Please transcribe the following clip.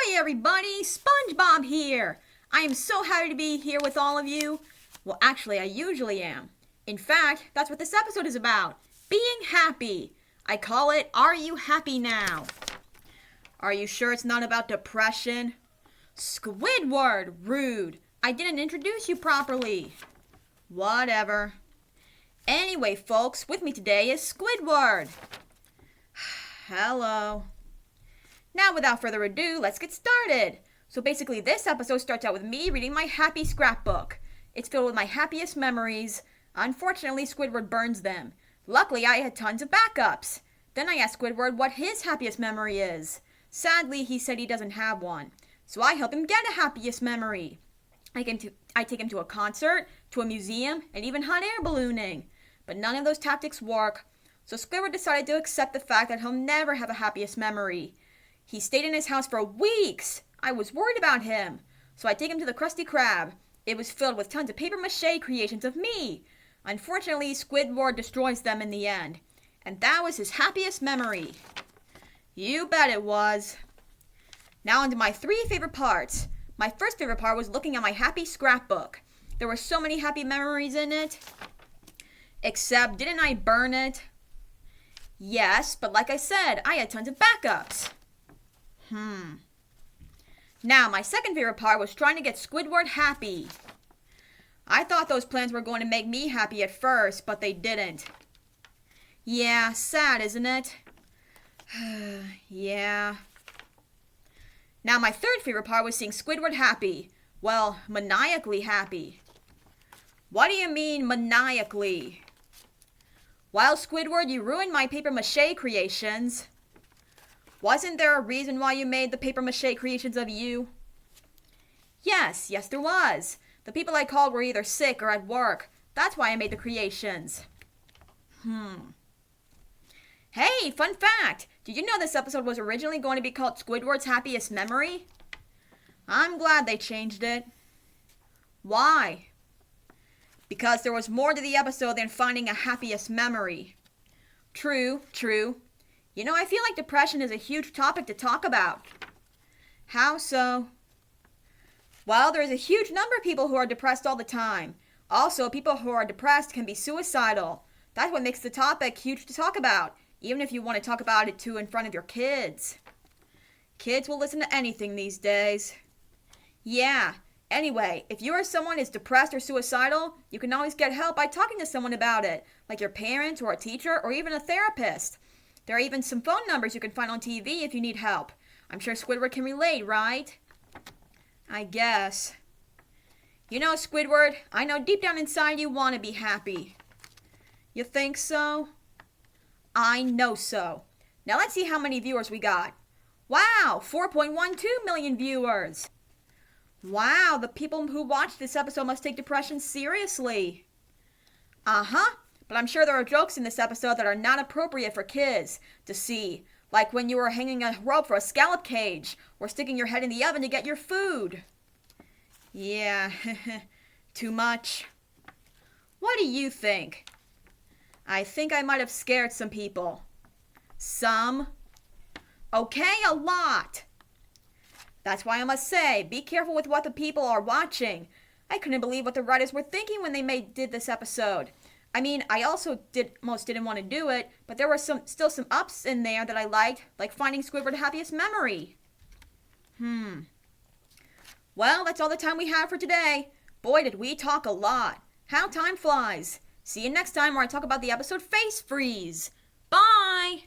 Ahoy everybody, SpongeBob here. I am so happy to be here with all of you. Well, actually, I usually am. In fact, that's what this episode is about. Being happy. I call it, Are You Happy Now? Are you sure it's not about depression? Squidward, rude. I didn't introduce you properly. Whatever. Anyway, folks, with me today is Squidward. Hello. Now, without further ado, let's get started. So basically, this episode starts out with me reading my happy scrapbook. It's filled with my happiest memories. Unfortunately, Squidward burns them. Luckily, I had tons of backups. Then I asked Squidward what his happiest memory is. Sadly, he said he doesn't have one. So I help him get a happiest memory. I take him to a concert, to a museum, and even hot air ballooning. But none of those tactics work. So Squidward decided to accept the fact that he'll never have a happiest memory. He stayed in his house for weeks. I was worried about him. So I take him to the Krusty Krab. It was filled with tons of papier-mâché creations of me. Unfortunately, Squidward destroys them in the end. And that was his happiest memory. You bet it was. Now onto my 3 favorite parts. My first favorite part was looking at my happy scrapbook. There were so many happy memories in it. Except, didn't I burn it? Yes, but like I said, I had tons of backups. Now, my second favorite part was trying to get Squidward happy. I thought those plans were going to make me happy at first, but they didn't. Yeah, sad, isn't it? Yeah. Now, my third favorite part was seeing Squidward happy. Well, maniacally happy. What do you mean, maniacally? Well, Squidward, you ruined my papier-mâché creations. Wasn't there a reason why you made the papier-mâché creations of you? Yes, there was. The people I called were either sick or at work. That's why I made the creations. Hey, fun fact! Did you know this episode was originally going to be called Squidward's Happiest Memory? I'm glad they changed it. Why? Because there was more to the episode than finding a happiest memory. True. You know, I feel like depression is a huge topic to talk about. How so? Well, there's a huge number of people who are depressed all the time. Also, people who are depressed can be suicidal. That's what makes the topic huge to talk about, even if you want to talk about it too in front of your kids. Kids will listen to anything these days. Yeah. Anyway, if you or someone is depressed or suicidal, you can always get help by talking to someone about it, like your parent or a teacher or even a therapist. There are even some phone numbers you can find on TV if you need help. I'm sure Squidward can relate, right? I guess. You know, Squidward, I know deep down inside you want to be happy. You think so? I know so. Now let's see how many viewers we got. Wow, 4.12 million viewers. Wow, the people who watched this episode must take depression seriously. But I'm sure there are jokes in this episode that are not appropriate for kids to see. Like when you were hanging a rope for a scallop cage, or sticking your head in the oven to get your food. Yeah, too much. What do you think? I think I might have scared some people. Some? Okay, a lot. That's why I must say, be careful with what the people are watching. I couldn't believe what the writers were thinking when they did this episode. I mean, I also didn't want to do it, but there were still some ups in there that I liked, like finding Squidward's happiest memory. Well, that's all the time we have for today. Boy, did we talk a lot. How time flies. See you next time where I talk about the episode Face Freeze. Bye!